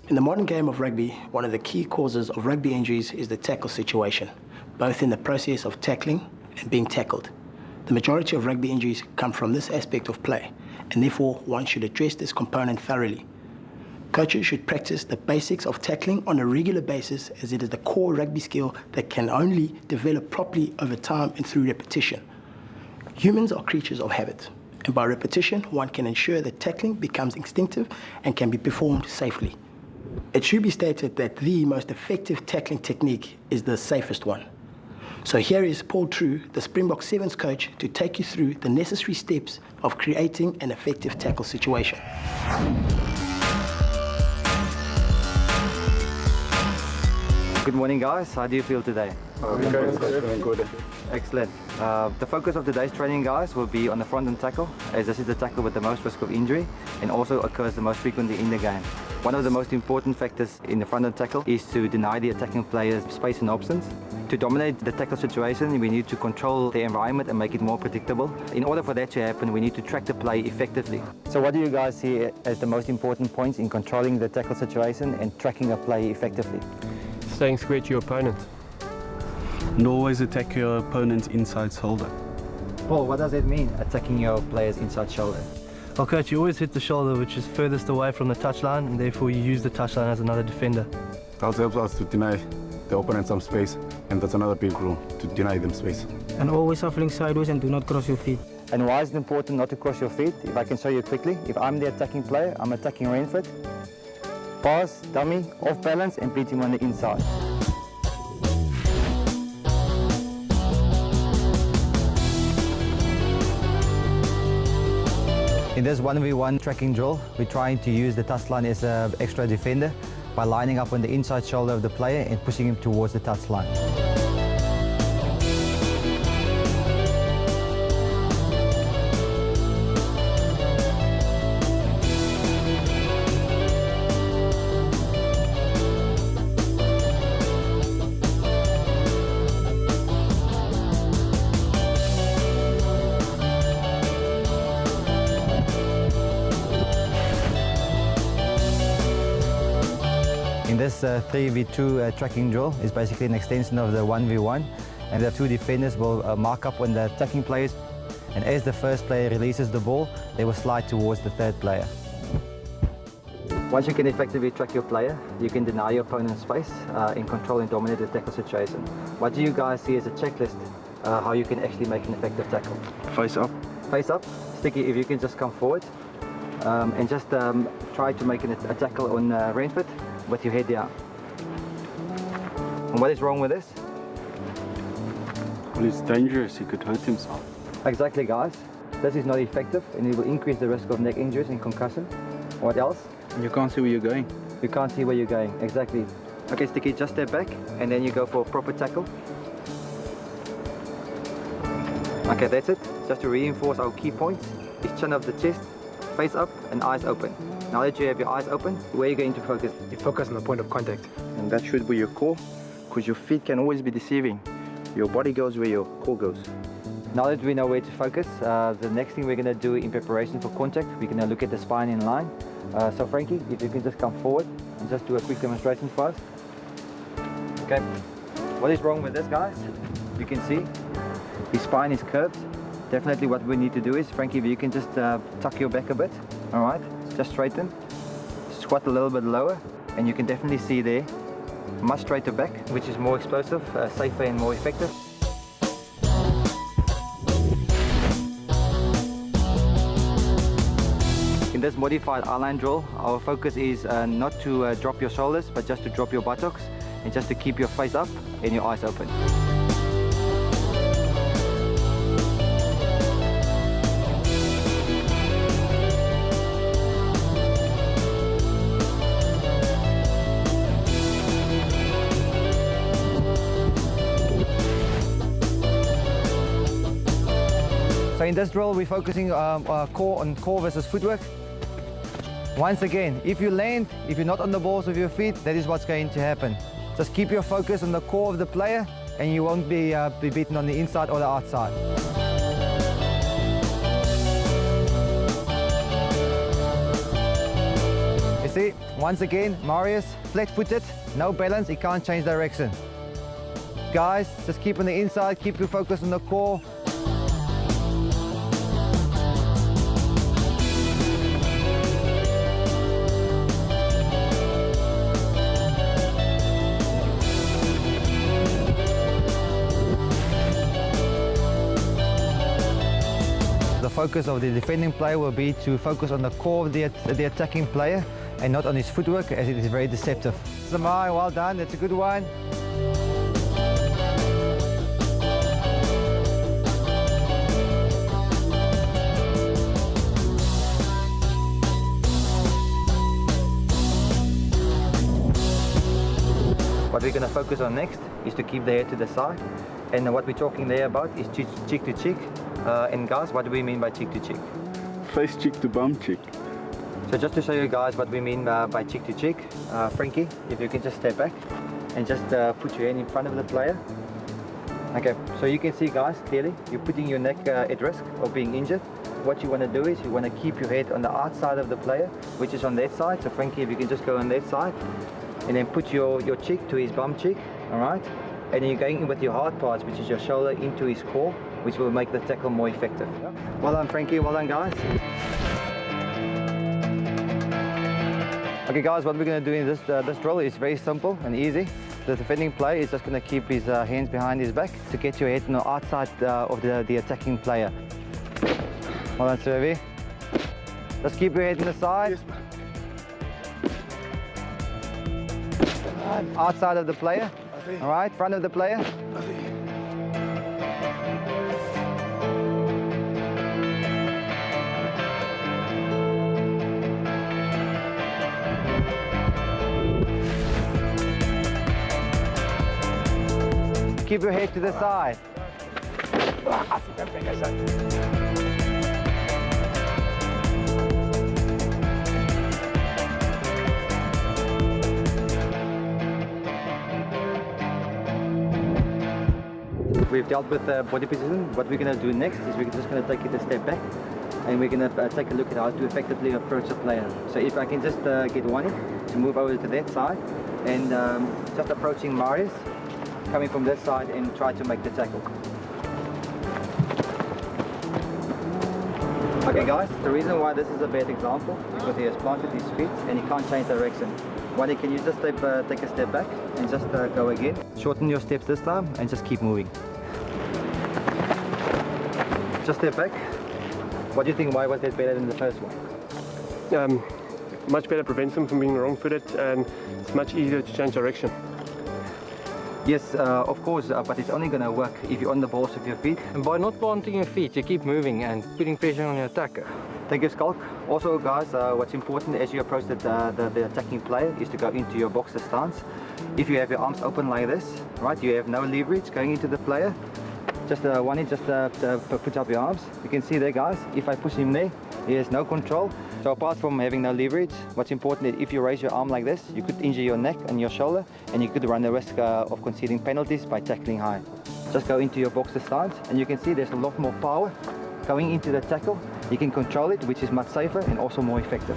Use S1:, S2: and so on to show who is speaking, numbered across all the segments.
S1: In the modern game of rugby, one of the key causes of rugby injuries is the tackle situation, both in the process of tackling and being tackled. The majority of rugby injuries come from this aspect of play, and therefore one should address this component thoroughly. Coaches should practice the basics of tackling on a regular basis, as it is the core rugby skill that can only develop properly over time and through repetition. Humans are creatures of habit, and by repetition one can ensure that tackling becomes instinctive and can be performed safely. It should be stated that the most effective tackling technique is the safest one. So here is Paul Treu, the Springbok Sevens coach, to take you through the necessary steps of creating an effective tackle situation.
S2: Good morning, guys. How do you feel today?
S3: Good.
S2: Excellent. The focus of today's training, guys, will be on the front end tackle, as this is the tackle with the most risk of injury and also occurs the most frequently in the game. One of the most important factors in the front end tackle is to deny the attacking players space and options. To dominate the tackle situation, we need to control the environment and make it more predictable. In order for that to happen, we need to track the play effectively. So what do you guys see as the most important points in controlling the tackle situation and tracking a play effectively?
S3: Staying square to your opponent.
S4: And always attack your opponent's inside shoulder.
S2: Paul, what does it mean, attacking your player's inside shoulder?
S5: Well, coach, you always hit the shoulder, which is furthest away from the touchline, and therefore you use the touchline as another defender.
S4: That helps us to deny the opponent some space, and that's another big rule, to deny them space.
S6: And always shuffling sideways and do not cross your feet.
S2: And why is it important not to cross your feet? If I can show you quickly, if I'm the attacking player, I'm attacking Rainfoot. Pass, dummy, off balance, and beat him on the inside. In this 1v1 tracking drill, we're trying to use the touchline as an extra defender by lining up on the inside shoulder of the player and pushing him towards the touchline. In this 3v2 tracking drill is basically an extension of the 1v1, and the two defenders will mark up on the attacking players, and as the first player releases the ball, they will slide towards the third player. Once you can effectively track your player, you can deny your opponent's space and control and dominate the tackle situation. What do you guys see as a checklist how you can actually make an effective tackle?
S4: Face up.
S2: Face up. Sticky, if you can just come forward and just try to make a tackle on Rainfoot with your head down. And what is wrong with this?
S4: Well, it's dangerous, he could hurt himself.
S2: Exactly, guys. This is not effective and it will increase the risk of neck injuries and concussion. What else?
S4: You can't see where you're going.
S2: You can't see where you're going, exactly. Okay, Sticky, just step back and then you go for a proper tackle. Okay, that's it. Just to reinforce our key points, is chin up the chest, face up and eyes open. Now that you have your eyes open, where are you going to focus?
S3: You focus on the point of contact.
S7: And that should be your core, because your feet can always be deceiving. Your body goes where your core goes.
S2: Now that we know where to focus, the next thing we're going to do in preparation for contact, we're going to look at the spine in line. So Frankie, if you can just come forward and just do a quick demonstration for us. Okay, what is wrong with this, guys? You can see his spine is curved. Definitely what we need to do is, Frankie, if you can just tuck your back a bit, all right? Just straighten, squat a little bit lower, and you can definitely see there, much straighter back, which is more explosive, safer and more effective. In this modified eye-line drill, our focus is not to drop your shoulders, but just to drop your buttocks, and just to keep your face up and your eyes open. So in this drill, we're focusing on core versus footwork. Once again, if you land, if you're not on the balls with your feet, that is what's going to happen. Just keep your focus on the core of the player and you won't be beaten on the inside or the outside. You see? Once again, Marius, flat-footed, no balance, he can't change direction. Guys, just keep on the inside, keep your focus on the core. The focus of the defending player will be to focus on the core of the attacking player and not on his footwork, as it is very deceptive. Samai, well done, that's a good one. What we're going to focus on next is to keep the head to the side, and what we're talking there about is cheek to cheek. And guys, what do we mean by cheek to cheek?
S4: Face cheek to bum cheek.
S2: So just to show you guys what we mean by cheek to cheek, Frankie, if you can just step back and just put your hand in front of the player. Okay, so you can see guys, clearly, you're putting your neck at risk of being injured. What you want to do is you want to keep your head on the outside of the player, which is on that side. So Frankie, if you can just go on that side, and then put your cheek to his bum cheek, all right? And then you're going in with your hard parts, which is your shoulder, into his core, which will make the tackle more effective. Well done, Frankie, well done, guys. Okay guys, what we're going to do in this drill is very simple and easy. The defending player is just going to keep his hands behind his back to get your head on the outside of the attacking player. Well done, Treu. Just keep your head on the side. Outside of the player, all right, front of the player. Keep your head to the side. We've dealt with body position. What we're going to do next is we're just going to take it a step back, and we're going to take a look at how to effectively approach a player. So if I can just get Wani to move over to that side, and just approaching Marius, coming from that side, and try to make the tackle. Okay guys, the reason why this is a bad example is because he has planted his feet and he can't change direction. Wani, can you just take a step back and just go again? Shorten your steps this time and just keep moving. Just step back. What do you think, why was that better than the first one?
S3: Much better prevents them from being wrong-footed, and it's much easier to change direction.
S2: Yes, of course, but it's only going to work if you're on the balls with your feet.
S8: And by not planting your feet, you keep moving and putting pressure on your attacker.
S2: Thank you, Skulk. Also, guys, what's important as you approach the attacking player is to go into your boxer stance. If you have your arms open like this, right, you have no leverage going into the player. Just put up your arms. You can see there, guys, if I push him there, he has no control. So apart from having no leverage, what's important is if you raise your arm like this, you could injure your neck and your shoulder, and you could run the risk of conceding penalties by tackling high. Just go into your boxer stance, and you can see there's a lot more power going into the tackle. You can control it, which is much safer and also more effective.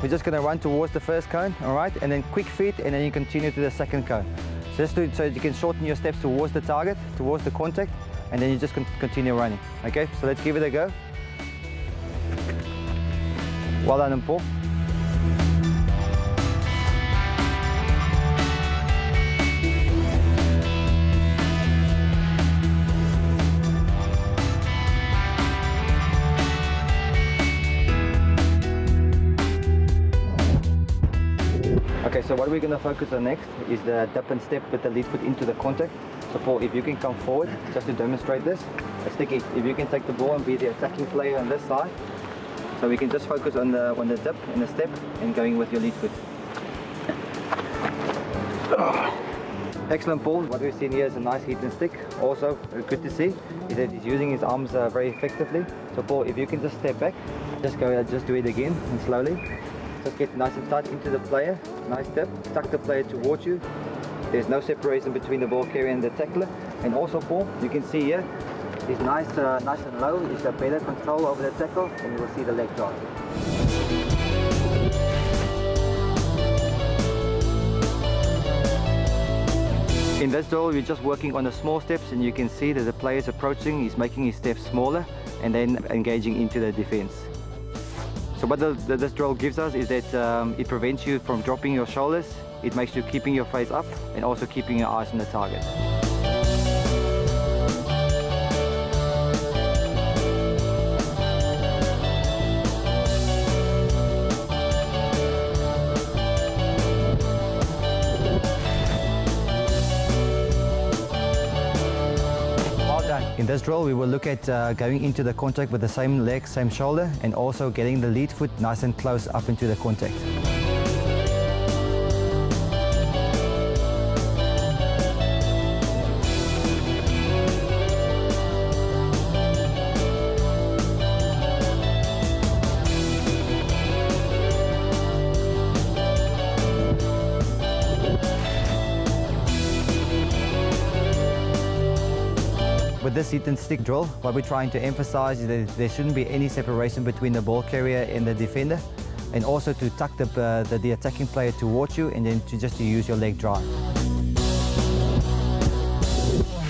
S2: We're just going to run towards the first cone, all right, and then quick feet, and then you continue to the second cone. So you can shorten your steps towards the target, towards the contact, and then you just continue running. Okay, so let's give it a go. Well done, Paul. Okay, so what we're going to focus on next is the dip and step with the lead foot into the contact. So Paul, if you can come forward just to demonstrate this. Sticky, if you can take the ball and be the attacking player on this side. So we can just focus on the dip and the step and going with your lead foot. Excellent, Paul. What we've seen here is a nice hit and stick. Also good to see is that he's using his arms very effectively. So Paul, if you can just step back, just do it again and slowly. Just get nice and tight into the player. Nice step. Tuck the player towards you. There's no separation between the ball carrier and the tackler. And also, Paul, you can see here, is nice and low, is a better control over the tackle, and you will see the leg drop. In this drill, we're just working on the small steps, and you can see that the player is approaching, he's making his steps smaller, and then engaging into the defense. So what this drill gives us is that it prevents you from dropping your shoulders, it makes you keeping your face up, and also keeping your eyes on the target. In this drill, we will look at going into the contact with the same leg, same shoulder, and also getting the lead foot nice and close up into the contact. With this hit and stick drill, what we're trying to emphasize is that there shouldn't be any separation between the ball carrier and the defender, and also to tuck the attacking player towards you, and then to use your leg drive.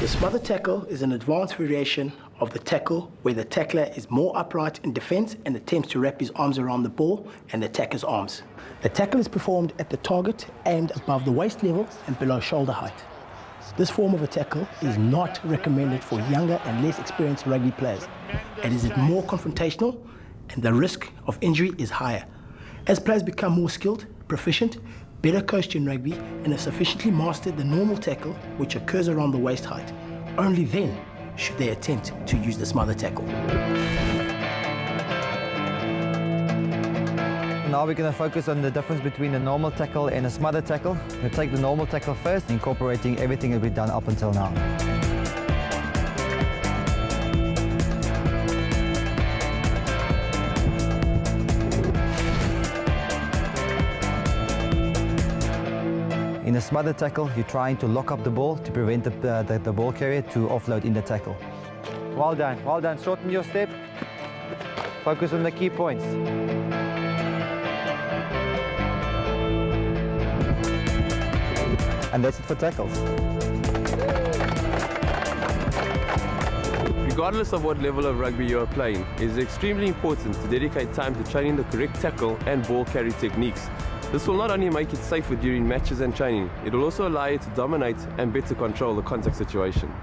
S1: The smother tackle is an advanced variation of the tackle where the tackler is more upright in defense and attempts to wrap his arms around the ball and the attacker's arms. The tackle is performed at the target, aimed above the waist level and below shoulder height. This form of a tackle is not recommended for younger and less experienced rugby players. It is more confrontational and the risk of injury is higher. As players become more skilled, proficient, better coached in rugby and have sufficiently mastered the normal tackle which occurs around the waist height, only then should they attempt to use the smother tackle.
S2: Now we're going to focus on the difference between a normal tackle and a smother tackle. We'll take the normal tackle first, incorporating everything that we've done up until now. In a smother tackle, you're trying to lock up the ball to prevent the ball carrier to offload in the tackle. Well done, well done. Shorten your step. Focus on the key points. And that's it for tackles.
S9: Regardless of what level of rugby you are playing, it is extremely important to dedicate time to training the correct tackle and ball carry techniques. This will not only make it safer during matches and training, it will also allow you to dominate and better control the contact situation.